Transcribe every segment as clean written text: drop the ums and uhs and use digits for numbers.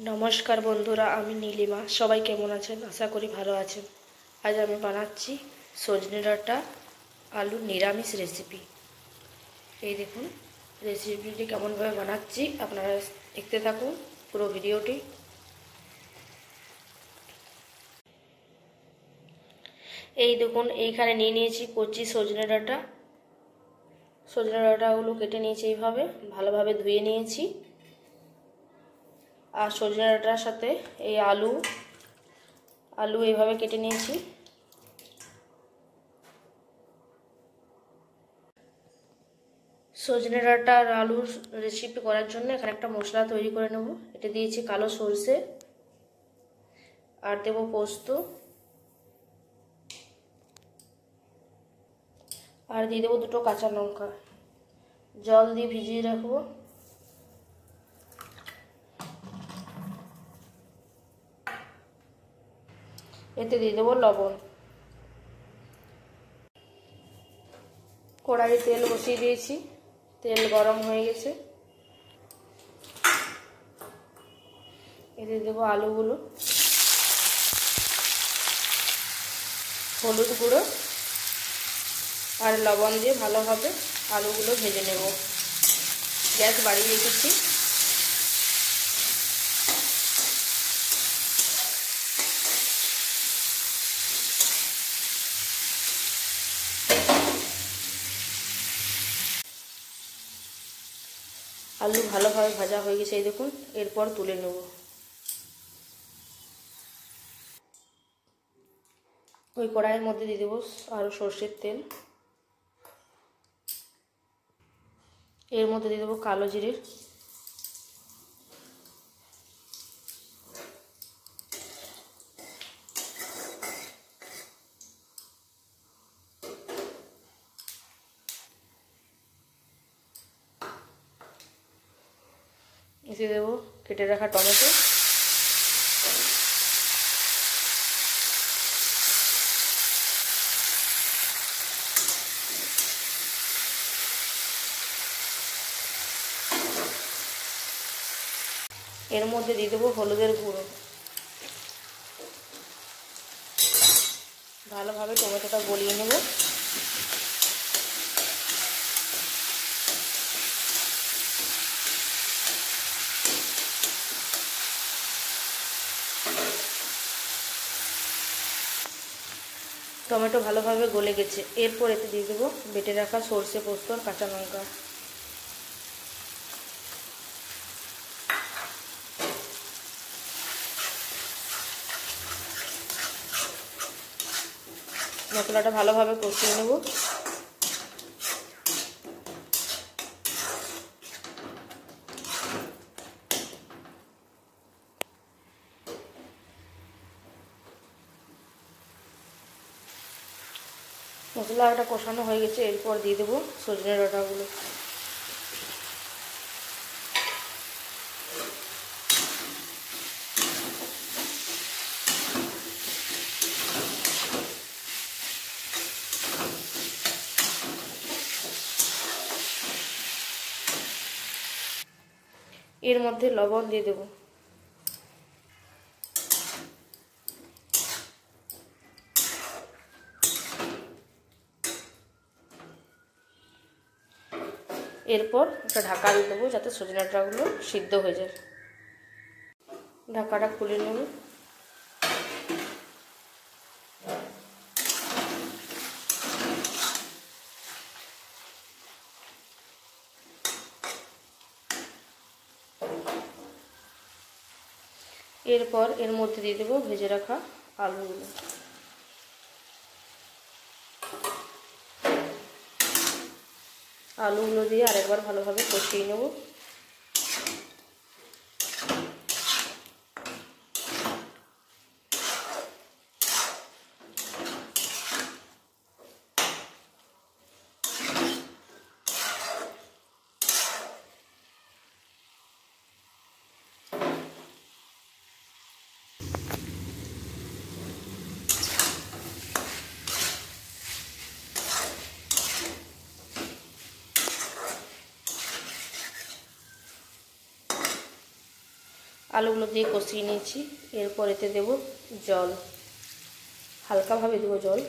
নমস্কার বন্ধুরা, আমি নীলিমা। সবাই কেমন আছেন? আশা করি ভালো আছেন। আজ আমি বানাচ্ছি সজনে ডাঁটা আলু নিরামিষ রেসিপি। এই দেখুন রেসিপিটি কেমনভাবে বানাচ্ছি, আপনারা দেখতে থাকুন পুরো ভিডিওটি। এই দেখুন এইখানে নিয়ে নিয়েছি কচি সজনে ডাঁটাগুলো কেটে নিয়েছি এইভাবে, ভালোভাবে ধুয়ে নিয়েছি। আর সজনে ডাঁটার সাথে এই আলু এইভাবে কেটে নিয়েছি। সজনে ডাঁটা আর আলুর রেসিপি করার জন্য এখানে একটা মশলা তৈরি করে নেব। এটা দিয়েছি কালো সরষে, আর দেব পোস্ত, আর দিয়ে দেবো 2টো কাঁচা লঙ্কা। জল দিয়ে ভিজিয়ে রাখবো। এতে দিয়ে দেবো লবণ। কড়াইয়ে তেল বসিয়ে দিয়েছি, তেল গরম হয়ে গেছে। এতে দেবো আলুগুলো, হলুদ গুঁড়ো আর লবণ দিয়ে ভালোভাবে আলুগুলো ভেজে নেব। গ্যাস বাড়িয়ে রেখেছি। আলু ভালোভাবে ভাজা হয়ে গেছে, এই দেখুন। এরপর তুলে নেব। ওই কড়াইয়ের মধ্যে দিয়ে দেবো আরও সর্ষের তেল। এর মধ্যে দিয়ে দেবো কালো জিরে, এতে দেবো কেটে রাখা টমেটো, এর মধ্যে দিয়ে দেবো হলুদের গুঁড়ো। ভালোভাবে টমেটোটা গলিয়ে নেব। টমেটো ভালোভাবে গলে গেছে। এরপর এতে দিয়ে দেবো বেটে রাখা সর্ষে, পোস্ত আর কাঁচা লঙ্কা। মশলাটা ভালোভাবে কষিয়ে নেব। মশলাটা কষানো হয়ে গেছে। এরপর দিয়ে দেবো সজনে ডাঁটাগুলো। এর মধ্যে লবণ দিয়ে দেবো। এরপর একটা ঢাকা দিয়ে দেবো যাতে সজনে ডাঁটাগুলো সিদ্ধ হয়ে যায়। ঢাকাটা খুলে নেব। এরপর এর মধ্যে দিয়ে দেবো ভেজে রাখা আলুগুলো। আলুগুলো দিয়ে আরেকবার ভালোভাবে কষিয়ে নেব। আলুগুলো দিয়ে কষিয়ে নিয়েছি। এরপর এতে দেব জল, হালকাভাবে দেবো জল।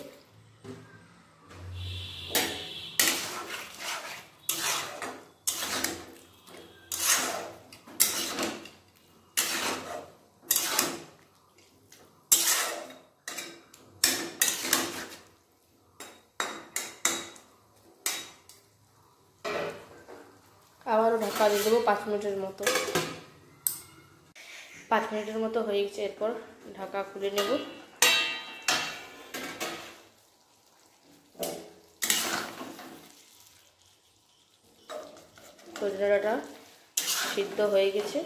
আবারও ঢাকা দিয়ে দেবো 5 মিনিটের মতো। 5 মিনিটের মতো হয়ে গেছে। এরপর ঢাকা খুলে নেব। সজনে ডাঁটা সিদ্ধ হয়ে গেছে।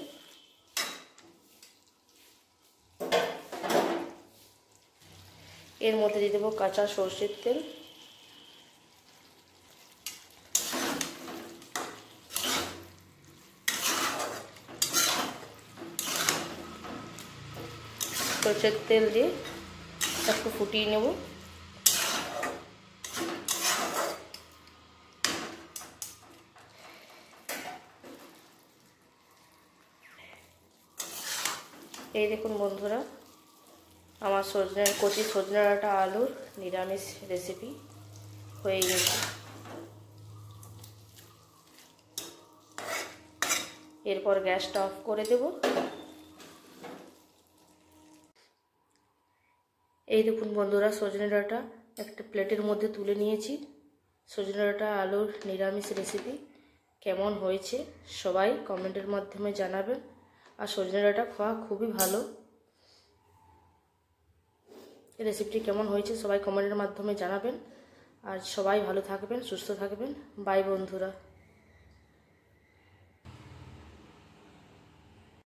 এর মধ্যে দিয়ে দেবো কাঁচা সরষের তেল, সরষের তেল দিয়ে একটু ফুটিয়ে নেব। এই দেখুন বন্ধুরা, আমার কচি সজনে ডাঁটা আলুর নিরামিষ রেসিপি হয়ে গেছে। এরপর গ্যাসটা অফ করে দেব। এই দেখুন বন্ধুরা, সজনে ডাঁটা একটা প্লেটের মধ্যে তুলে নিয়েছি। সজনে ডাঁটা আলুর নিরামিষ রেসিপি কেমন হয়েছে সবাই কমেন্টের মাধ্যমে জানাবেন। আর সজনে ডাঁটা খাওয়া খুবই ভালো। রেসিপিটি কেমন হয়েছে সবাই কমেন্টের মাধ্যমে জানাবেন। আর সবাই ভালো থাকবেন, সুস্থ থাকবেন। বাই বন্ধুরা।